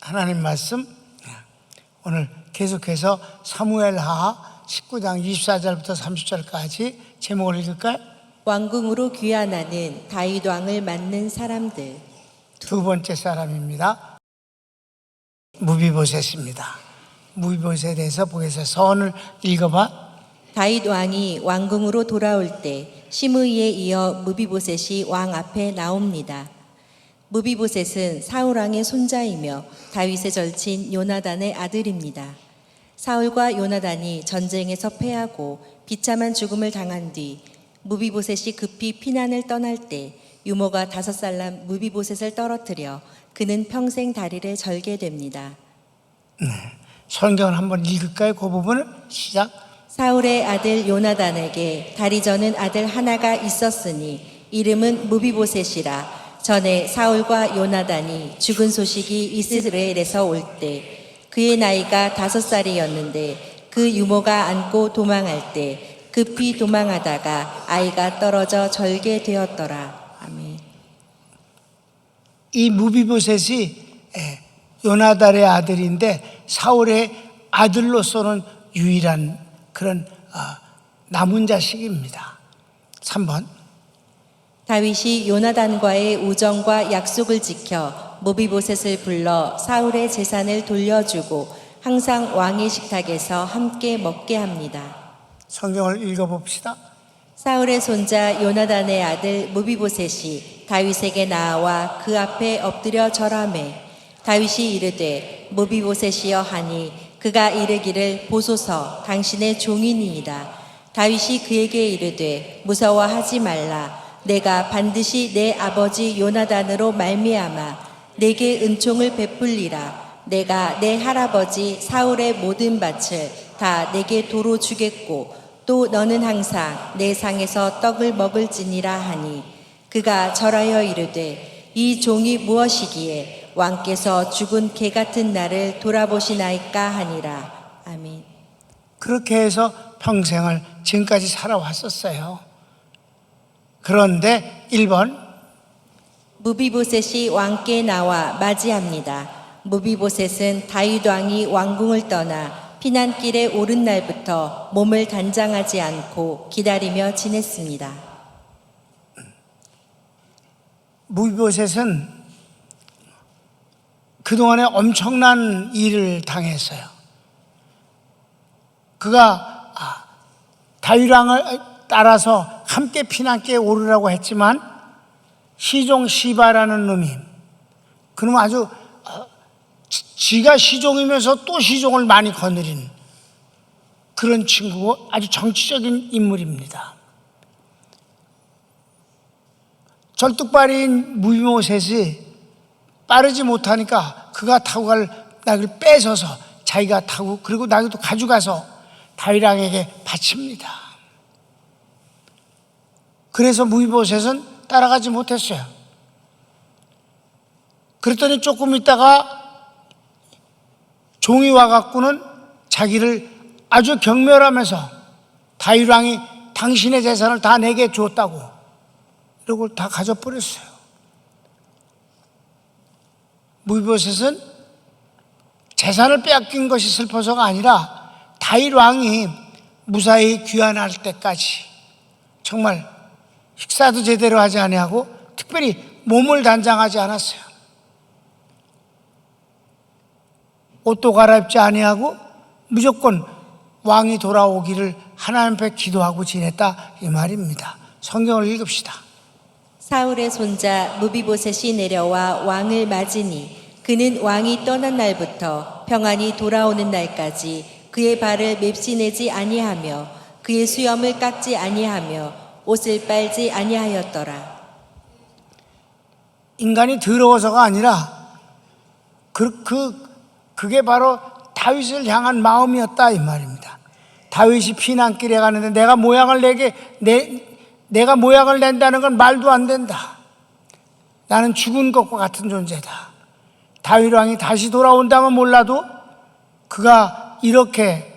하나님 말씀 오늘 계속해서 사무엘하 19장 24절부터 30절까지 제목을 읽을까요? 왕궁으로 귀환하는 다윗 왕을 맞는 사람들. 두 번째 사람입니다. 무비보셋입니다. 무비보셋에 대해서 보겠습니다. 서원을 읽어봐. 다윗 왕이 왕궁으로 돌아올 때 시므이에 이어 무비보셋이 왕 앞에 나옵니다. 무비보셋은 사울 왕의 손자이며 다윗의 절친 요나단의 아들입니다. 사울과 요나단이 전쟁에서 패하고 비참한 죽음을 당한 뒤 무비보셋이 급히 피난을 떠날 때 유모가 5살 난 무비보셋을 떨어뜨려 그는 평생 다리를 절게 됩니다. 성경을 한번 읽을까요? 그 부분을 시작. 사울의 아들 요나단에게 다리 저는 아들 하나가 있었으니 이름은 무비보셋이라. 전에 사울과 요나단이 죽은 소식이 이스라엘에서 올 때 그의 나이가 5살이었는데 그 유모가 안고 도망할 때 급히 도망하다가 아이가 떨어져 절게 되었더라. 아멘. 이 무비보셋이 요나단의 아들인데 사울의 아들로서는 유일한 그런 남은 자식입니다. 3번. 다윗이 요나단과의 우정과 약속을 지켜 무비보셋을 불러 사울의 재산을 돌려주고 항상 왕의 식탁에서 함께 먹게 합니다. 성경을 읽어봅시다. 사울의 손자 요나단의 아들 무비보셋이 다윗에게 나아와 그 앞에 엎드려 절하매 다윗이 이르되 무비보셋이여 하니 그가 이르기를 보소서 당신의 종이니이다. 다윗이 그에게 이르되 무서워하지 말라. 내가 반드시 내 아버지 요나단으로 말미암아 내게 은총을 베풀리라. 내가 내 할아버지 사울의 모든 밭을 다 내게 도로 주겠고 또 너는 항상 내 상에서 떡을 먹을지니라 하니 그가 절하여 이르되 이 종이 무엇이기에 왕께서 죽은 개 같은 나를 돌아보시나이까 하니라. 아멘. 그렇게 해서 평생을 지금까지 살아왔었어요. 그런데 1번. 무비보셋이 왕께 나와 맞이합니다. 무비보셋은 다윗 왕이 왕궁을 떠나 피난길에 오른 날부터 몸을 단장하지 않고 기다리며 지냈습니다. 무비보셋은 그동안에 엄청난 일을 당했어요. 그가 다윗 왕을 따라서 함께 피난길에 오르라고 했지만 시종 시바라는 놈이 그놈 아주 지가 시종이면서 또 시종을 많이 거느린 그런 친구고 아주 정치적인 인물입니다. 절뚝발이인 무비보셋이 빠르지 못하니까 그가 타고 갈 나귀를 뺏어서 자기가 타고 그리고 나귀도 가져가서 다윗 왕에게 바칩니다. 그래서 무비보셋은 따라가지 못했어요. 그랬더니 조금 있다가 종이 와갖고는 자기를 아주 경멸하면서 다윗 왕이 당신의 재산을 다 내게 줬다고 이러고 다 가져버렸어요. 무비보셋은 재산을 빼앗긴 것이 슬퍼서가 아니라 다윗 왕이 무사히 귀환할 때까지 정말 식사도 제대로 하지 아니하고 특별히 몸을 단장하지 않았어요. 옷도 갈아입지 아니하고 무조건 왕이 돌아오기를 하나님 앞에 기도하고 지냈다 이 말입니다. 성경을 읽읍시다. 사울의 손자 무비보셋이 내려와 왕을 맞으니 그는 왕이 떠난 날부터 평안히 돌아오는 날까지 그의 발을 맵시내지 아니하며 그의 수염을 깎지 아니하며 옷을 빨지 아니하였더라. 인간이 더러워서가 아니라 그게 바로 다윗을 향한 마음이었다 이 말입니다. 다윗이 피난길에 가는데 내가 모양을 낸다는 건 말도 안 된다. 나는 죽은 것과 같은 존재다. 다윗 왕이 다시 돌아온다면 몰라도 그가 이렇게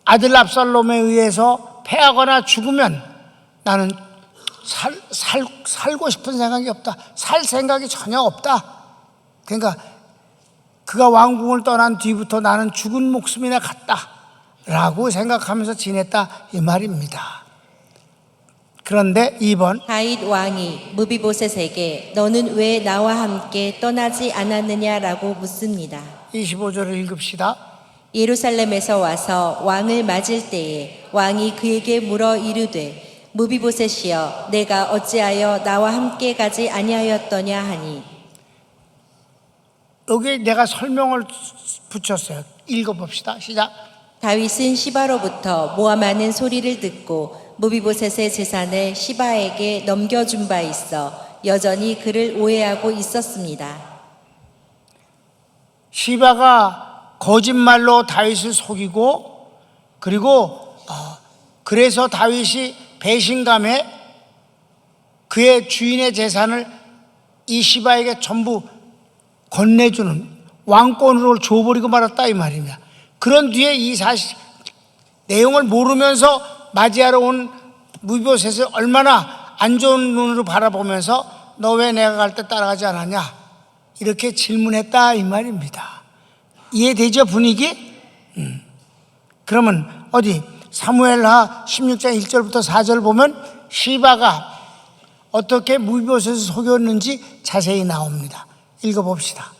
아들 압살롬에 의해서 패하거나 죽으면 나는 살고 싶은 생각이 없다. 살 생각이 전혀 없다. 그러니까 그가 왕궁을 떠난 뒤부터 나는 죽은 목숨이나 같다라고 생각하면서 지냈다 이 말입니다. 그런데 2번 다윗 왕이 무비보셋에게 너는 왜 나와 함께 떠나지 않았느냐라고 묻습니다. 25절을 읽읍시다. 예루살렘에서 와서 왕을 맞을 때에 왕이 그에게 물어 이르되 무비보셋이여 내가 어찌하여 나와 함께 가지 아니하였더냐 하니 여기 내가 설명을 붙였어요. 읽어봅시다. 시작. 다윗은 시바로부터 모함하는 소리를 듣고 무비보셋의 재산을 시바에게 넘겨준 바 있어 여전히 그를 오해하고 있었습니다. 시바가 거짓말로 다윗을 속이고 그리고 그래서 다윗이 배신감에 그의 주인의 재산을 이 시바에게 전부 건네주는 왕권으로 줘버리고 말았다 이 말입니다. 그런 뒤에 이 내용을 모르면서 맞이하러 온 무비보셋을 얼마나 안 좋은 눈으로 바라보면서 너 왜 내가 갈 때 따라가지 않았냐 이렇게 질문했다 이 말입니다. 이해되죠 분위기? 그러면 어디 사무엘하 16장 1절부터 4절 보면 시바가 어떻게 무비보셋을 속였는지 자세히 나옵니다. 읽어봅시다.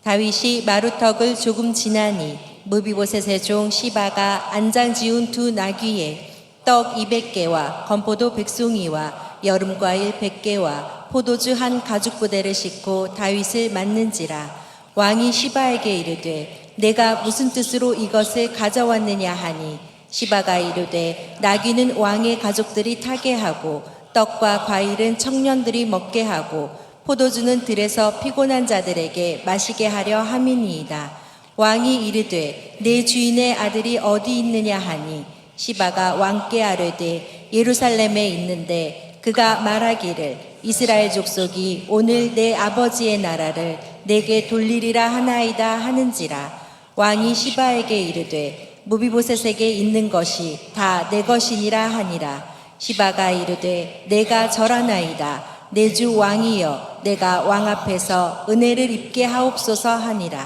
다윗이 마루턱을 조금 지나니 무비보셋의 종 시바가 안장 지운 두 나귀에 떡 200개와 건포도 100송이와 여름과일 100개와 포도주 한 가죽 부대를 싣고 다윗을 맞는지라. 왕이 시바에게 이르되 내가 무슨 뜻으로 이것을 가져왔느냐 하니 시바가 이르되 나귀는 왕의 가족들이 타게 하고 떡과 과일은 청년들이 먹게 하고 포도주는 들에서 피곤한 자들에게 마시게 하려 함이니이다. 왕이 이르되 내 주인의 아들이 어디 있느냐 하니 시바가 왕께 아뢰되 예루살렘에 있는데 그가 말하기를 이스라엘 족속이 오늘 내 아버지의 나라를 내게 돌리리라 하나이다 하는지라. 왕이 시바에게 이르되 무비보셋에게 있는 것이 다 내 것이니라 하니라. 시바가 이르되 내가 절하나이다. 내 주 왕이여 내가 왕 앞에서 은혜를 입게 하옵소서 하니라.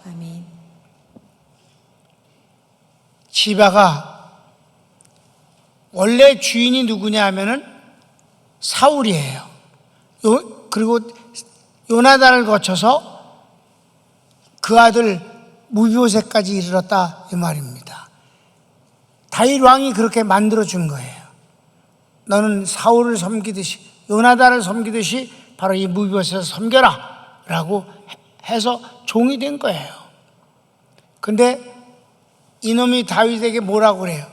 아멘. 시바가 원래 주인이 누구냐 하면은 사울이에요. 그리고 요나단을 거쳐서 그 아들 무비보셋까지 이르렀다 이 말입니다. 다윗 왕이 그렇게 만들어 준 거예요. 너는 사울을 섬기듯이 요나단을 섬기듯이 바로 이 무비보셋을 섬겨라 라고 해서 종이 된 거예요. 근데 이놈이 다윗에게 뭐라고 그래요?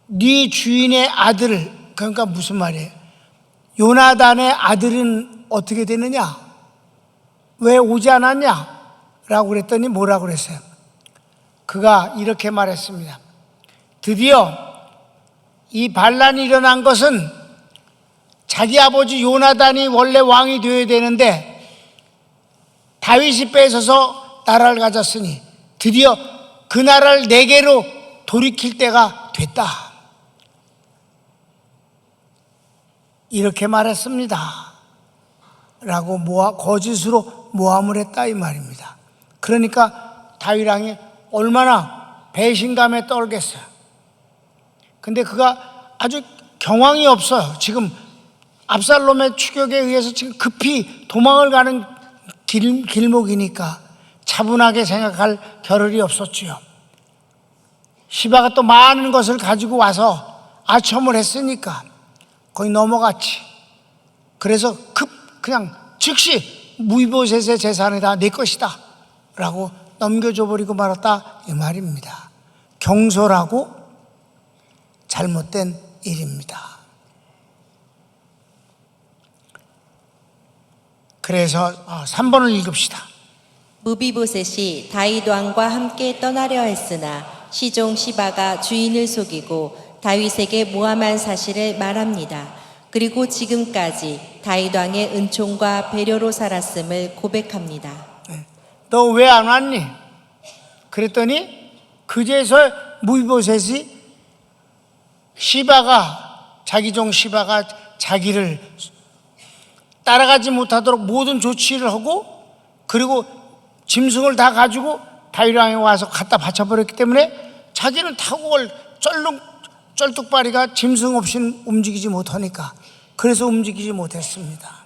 네 주인의 아들, 그러니까 무슨 말이에요? 요나단의 아들은 어떻게 되느냐? 왜 오지 않았냐? 라고 그랬더니 뭐라고 그랬어요? 그가 이렇게 말했습니다. 드디어 이 반란이 일어난 것은 자기 아버지 요나단이 원래 왕이 되어야 되는데 다윗이 뺏어서 나라를 가졌으니 드디어 그 나라를 내게로 돌이킬 때가 됐다. 이렇게 말했습니다. 라고 거짓으로 모함을 했다 이 말입니다. 그러니까 다윗 왕이 얼마나 배신감에 떨겠어요. 근데 그가 아주 경황이 없어요. 지금 압살롬의 추격에 의해서 지금 급히 도망을 가는 길목이니까 차분하게 생각할 겨를이 없었지요. 시바가 또 많은 것을 가지고 와서 아첨을 했으니까 거의 넘어갔지. 그래서 그냥 즉시 무비보셋의 재산이 다 내 것이다 라고 넘겨줘 버리고 말았다 이 말입니다. 경솔하고 잘못된 일입니다. 그래서 3번을 읽읍시다. 무비보셋이 다윗 왕과 함께 떠나려 했으나 시종 시바가 주인을 속이고 다윗에게 모함한 사실을 말합니다. 그리고 지금까지 다윗 왕의 은총과 배려로 살았음을 고백합니다. 너 왜 안 왔니? 그랬더니 그제서 무비보셋이 자기 종 시바가 자기를 따라가지 못하도록 모든 조치를 하고 그리고 짐승을 다 가지고 다윗 왕에 와서 갖다 바쳐버렸기 때문에 자기는 타고 올 쩔뚝발이가 짐승 없이는 움직이지 못하니까 그래서 움직이지 못했습니다.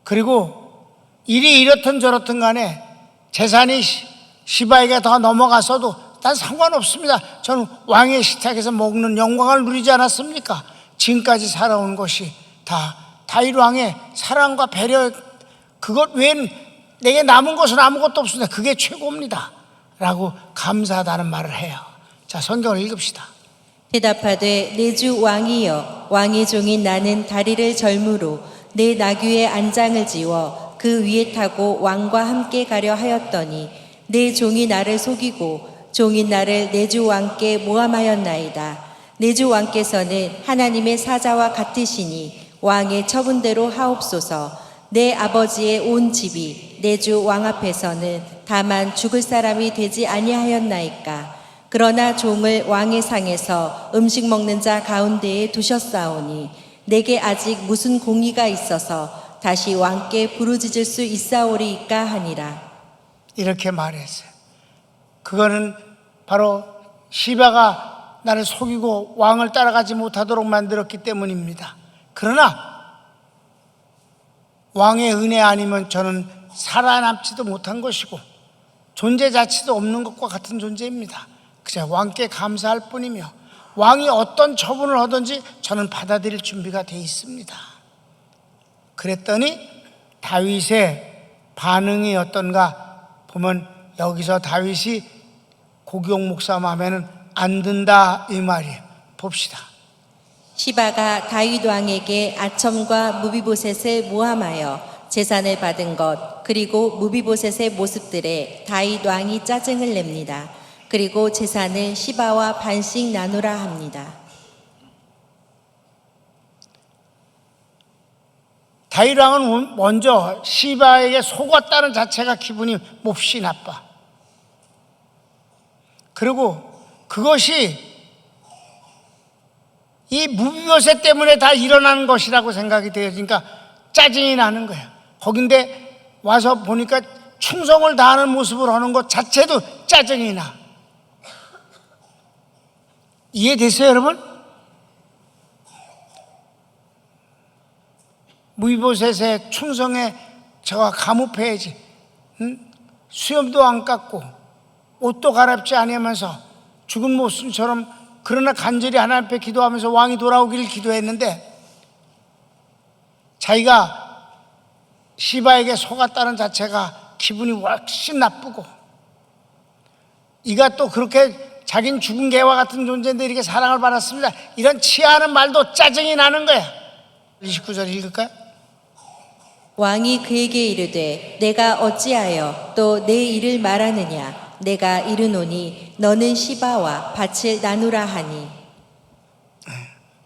그리고 일이 이렇든 저렇든 간에 재산이 시바에게 더 넘어갔어도 난 상관없습니다. 저는 왕의 식탁에서 먹는 영광을 누리지 않았습니까? 지금까지 살아온 것이 다 다윗 왕의 사랑과 배려, 그것 외엔 내게 남은 것은 아무것도 없습니다. 그게 최고입니다 라고 감사하다는 말을 해요. 자, 성경을 읽읍시다. 대답하되 내 주 왕이여, 왕의 종인 나는 다리를 절무로 내 나귀의 안장을 지워 그 위에 타고 왕과 함께 가려 하였더니 내 종이 나를 속이고 종인 나를 내 주 왕께 모함하였나이다. 내 주 왕께서는 하나님의 사자와 같으시니 왕의 처분대로 하옵소서. 내 아버지의 온 집이 내 주 왕 앞에서는 다만 죽을 사람이 되지 아니하였나이까. 그러나 종을 왕의 상에서 음식 먹는 자 가운데에 두셨사오니 내게 아직 무슨 공의가 있어서 다시 왕께 부르짖을 수 있사오리이까 하니라. 이렇게 말했어요. 그거는 바로 시바가 나를 속이고 왕을 따라가지 못하도록 만들었기 때문입니다. 그러나 왕의 은혜 아니면 저는 살아남지도 못한 것이고 존재 자체도 없는 것과 같은 존재입니다. 그냥 왕께 감사할 뿐이며 왕이 어떤 처분을 하든지 저는 받아들일 준비가 돼 있습니다. 그랬더니 다윗의 반응이 어떤가 보면 여기서 다윗이 고기용 목사만 하면은 안 된다 이 말이에요. 봅시다. 시바가 다윗 왕에게 아첨과 무비보셋을 모함하여 재산을 받은 것, 그리고 무비보셋의 모습들에 다윗 왕이 짜증을 냅니다. 그리고 재산을 시바와 반씩 나누라 합니다. 다윗 왕은 먼저 시바에게 속았다는 자체가 기분이 몹시 나빠. 그리고 그것이 이 무비보셋 때문에 다 일어나는 것이라고 생각이 되어지니까 짜증이 나는 거야. 거긴데 와서 보니까 충성을 다하는 모습을 하는 것 자체도 짜증이 나. 이해됐어요, 여러분? 무비보셋의 충성에 저가 감옥해야지. 수염도 안 깎고 옷도 갈아입지 아니하면서 죽은 모습처럼, 그러나 간절히 하나님 앞에 기도하면서 왕이 돌아오기를 기도했는데 자기가 시바에게 속았다는 자체가 기분이 훨씬 나쁘고, 이가 또 그렇게 자긴 죽은 개와 같은 존재인데 이렇게 사랑을 받았습니다, 이런 치하는 말도 짜증이 나는 거야. 29절 읽을까요? 왕이 그에게 이르되 내가 어찌하여 또 내 일을 말하느냐. 내가 이르노니 너는 시바와 밭을 나누라 하니.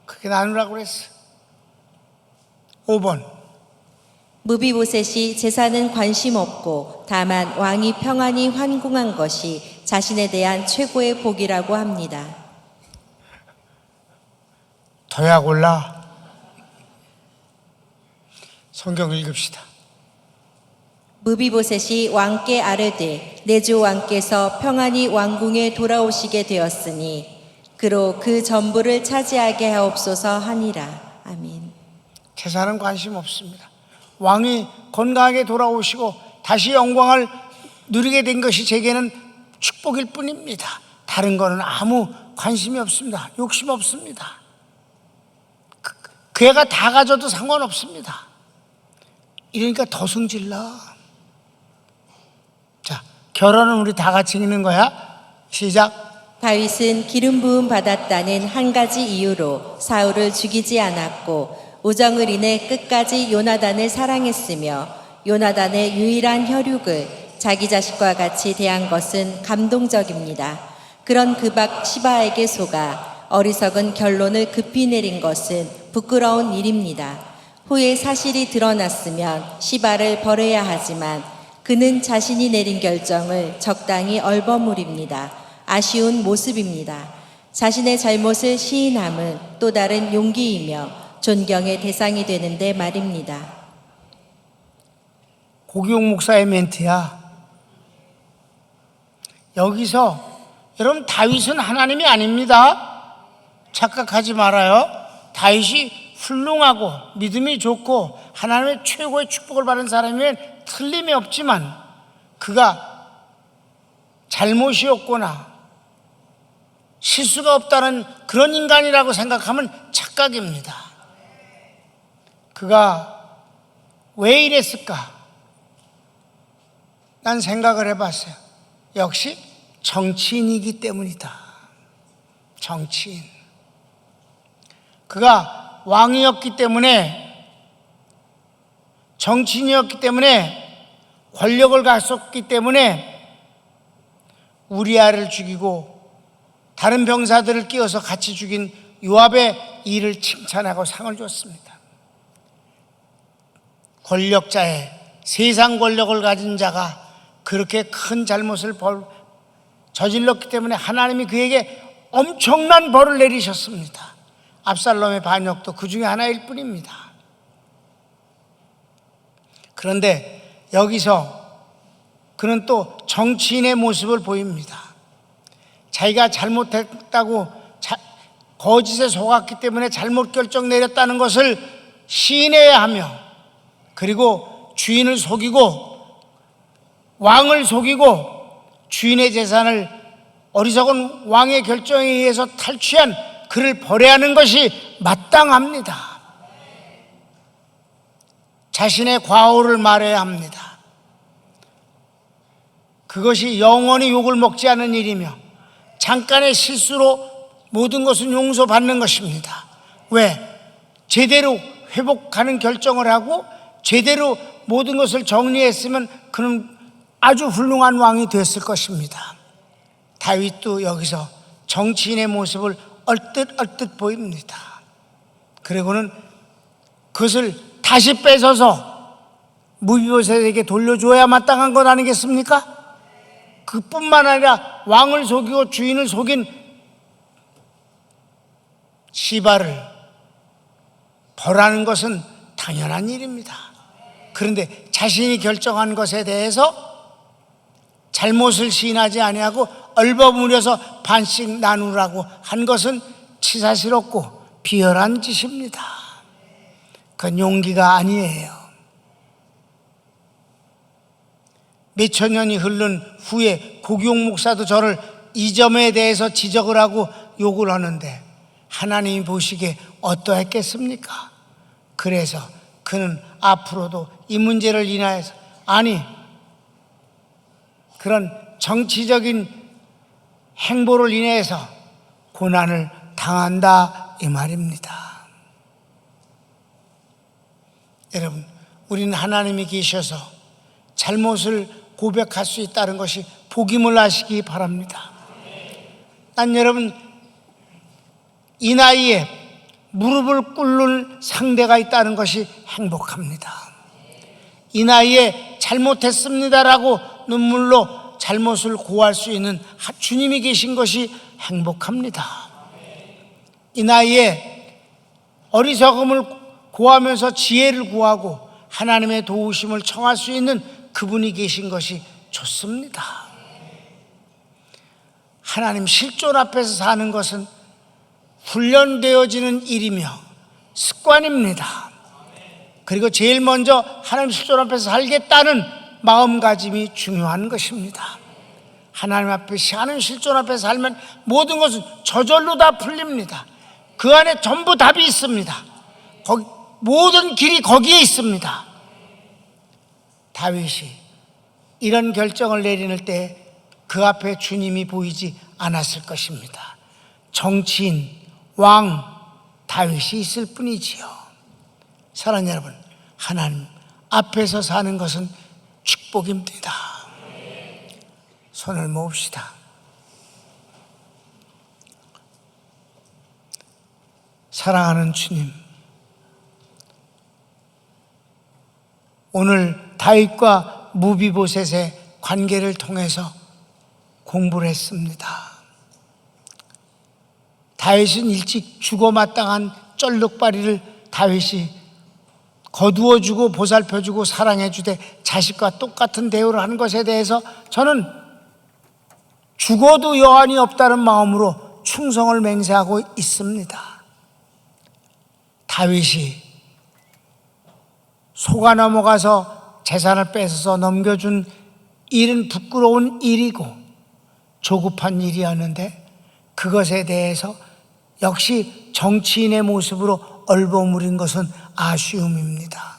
그렇게 나누라고 그랬어. 5번. 무비보셋이 재산은 관심 없고 다만 왕이 평안히 환궁한 것이 자신에 대한 최고의 복이라고 합니다. 더야 골라. 성경 읽읍시다. 무비보셋이 왕께 아뢰되 내 주 왕께서 평안히 왕궁에 돌아오시게 되었으니 그로 그 전부를 차지하게 하옵소서 하니라. 아멘. 재산은 관심 없습니다. 왕이 건강하게 돌아오시고 다시 영광을 누리게 된 것이 제게는 축복일 뿐입니다. 다른 거는 아무 관심이 없습니다. 욕심 없습니다. 그 애가 다 가져도 상관없습니다. 이러니까 더 승질나. 자, 결혼은 우리 다 같이 읽는 거야. 시작. 다윗은 기름 부음 받았다는 한 가지 이유로 사울을 죽이지 않았고 우정을 인해 끝까지 요나단을 사랑했으며 요나단의 유일한 혈육을 자기 자식과 같이 대한 것은 감동적입니다. 그런 그박 시바에게 속아 어리석은 결론을 급히 내린 것은 부끄러운 일입니다. 후에 사실이 드러났으면 시바를 벌해야 하지만 그는 자신이 내린 결정을 적당히 얼버무립니다. 아쉬운 모습입니다. 자신의 잘못을 시인함은 또 다른 용기이며 존경의 대상이 되는데 말입니다. 고기용 목사의 멘트야. 여기서 여러분, 다윗은 하나님이 아닙니다. 착각하지 말아요. 다윗이 훌륭하고 믿음이 좋고 하나님의 최고의 축복을 받은 사람이면 틀림이 없지만 그가 잘못이었거나 실수가 없다는 그런 인간이라고 생각하면 착각입니다. 그가 왜 이랬을까? 난 생각을 해봤어요. 역시 정치인이기 때문이다. 정치인. 그가 왕이었기 때문에, 정치인이었기 때문에, 권력을 가졌기 때문에 우리아를 죽이고 다른 병사들을 끼워서 같이 죽인 요압의 일을 칭찬하고 상을 줬습니다. 권력자의, 세상 권력을 가진 자가 그렇게 큰 잘못을 저질렀기 때문에 하나님이 그에게 엄청난 벌을 내리셨습니다. 압살롬의 반역도 그 중에 하나일 뿐입니다. 그런데 여기서 그는 또 정치인의 모습을 보입니다. 자기가 잘못했다고 거짓에 속았기 때문에 잘못 결정 내렸다는 것을 시인해야 하며, 그리고 주인을 속이고 왕을 속이고 주인의 재산을 어리석은 왕의 결정에 의해서 탈취한 그를 벌해야 하는 것이 마땅합니다. 자신의 과오를 말해야 합니다. 그것이 영원히 욕을 먹지 않은 일이며 잠깐의 실수로 모든 것은 용서받는 것입니다. 왜? 제대로 회복하는 결정을 하고 제대로 모든 것을 정리했으면 그는 아주 훌륭한 왕이 됐을 것입니다. 다윗도 여기서 정치인의 모습을 얼뜻 보입니다. 그리고는 그것을 다시 뺏어서 무비보셋에게 돌려줘야 마땅한 것 아니겠습니까? 그뿐만 아니라 왕을 속이고 주인을 속인 시바를 벌하는 것은 당연한 일입니다. 그런데 자신이 결정한 것에 대해서 잘못을 시인하지 아니하고 얼버무려서 반씩 나누라고 한 것은 치사스럽고 비열한 짓입니다. 그건 용기가 아니에요. 몇천 년이 흐른 후에 고기용 목사도 저를 이 점에 대해서 지적을 하고 욕을 하는데 하나님이 보시기에 어떠했겠습니까? 그래서 그는 앞으로도 이 문제를 인하여서, 아니, 그런 정치적인 행보를 인해서 고난을 당한다, 이 말입니다. 여러분, 우리는 하나님이 계셔서 잘못을 고백할 수 있다는 것이 복임을 하시기 바랍니다. 난 여러분, 이 나이에 무릎을 꿇는 상대가 있다는 것이 행복합니다. 이 나이에 잘못했습니다라고 눈물로 잘못을 고할 수 있는 주님이 계신 것이 행복합니다. 이 나이에 어리석음을 고하면서 지혜를 구하고 하나님의 도우심을 청할 수 있는 그분이 계신 것이 좋습니다. 하나님 실존 앞에서 사는 것은 훈련되어지는 일이며 습관입니다. 그리고 제일 먼저 하나님 실존 앞에서 살겠다는 마음가짐이 중요한 것입니다. 하나님 앞에, 하나님 실존 앞에 살면 모든 것은 저절로 다 풀립니다. 그 안에 전부 답이 있습니다. 모든 길이 거기에 있습니다. 다윗이 이런 결정을 내리는 때 그 앞에 주님이 보이지 않았을 것입니다. 정치인, 왕, 다윗이 있을 뿐이지요. 사랑하는 여러분, 하나님 앞에서 사는 것은 축복입니다. 손을 모읍시다. 사랑하는 주님, 오늘 다윗과 무비보셋의 관계를 통해서 공부를 했습니다. 다윗은 일찍 죽어 마땅한 쩔룩바리를 다윗이 거두어주고 보살펴주고 사랑해주되 자식과 똑같은 대우를 하는 것에 대해서 저는 죽어도 여한이 없다는 마음으로 충성을 맹세하고 있습니다. 다윗이 소가 넘어가서 재산을 뺏어서 넘겨준 일은 부끄러운 일이고 조급한 일이었는데 그것에 대해서 역시 정치인의 모습으로 얼버무린 것은 아쉬움입니다.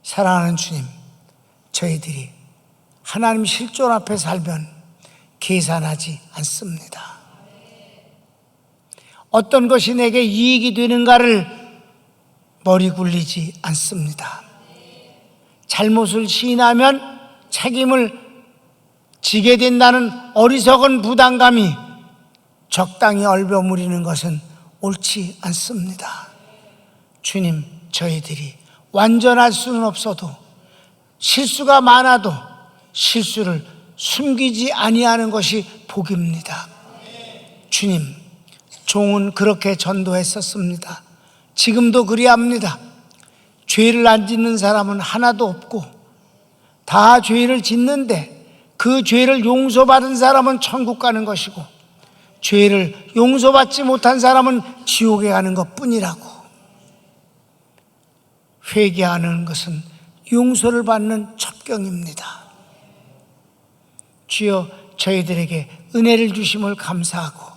사랑하는 주님, 저희들이 하나님 실존 앞에 살면 계산하지 않습니다. 어떤 것이 내게 이익이 되는가를 머리 굴리지 않습니다. 잘못을 시인하면 책임을 지게 된다는 어리석은 부담감이 적당히 얼버무리는 것은 옳지 않습니다. 주님, 저희들이 완전할 수는 없어도 실수가 많아도 실수를 숨기지 아니하는 것이 복입니다. 주님, 종은 그렇게 전도했었습니다. 지금도 그리합니다. 죄를 안 짓는 사람은 하나도 없고 다 죄를 짓는데 그 죄를 용서받은 사람은 천국 가는 것이고 죄를 용서받지 못한 사람은 지옥에 가는 것뿐이라고. 회개하는 것은 용서를 받는 첩경입니다. 주여, 저희들에게 은혜를 주심을 감사하고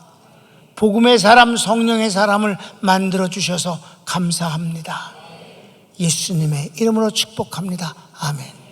복음의 사람, 성령의 사람을 만들어 주셔서 감사합니다. 예수님의 이름으로 축복합니다. 아멘.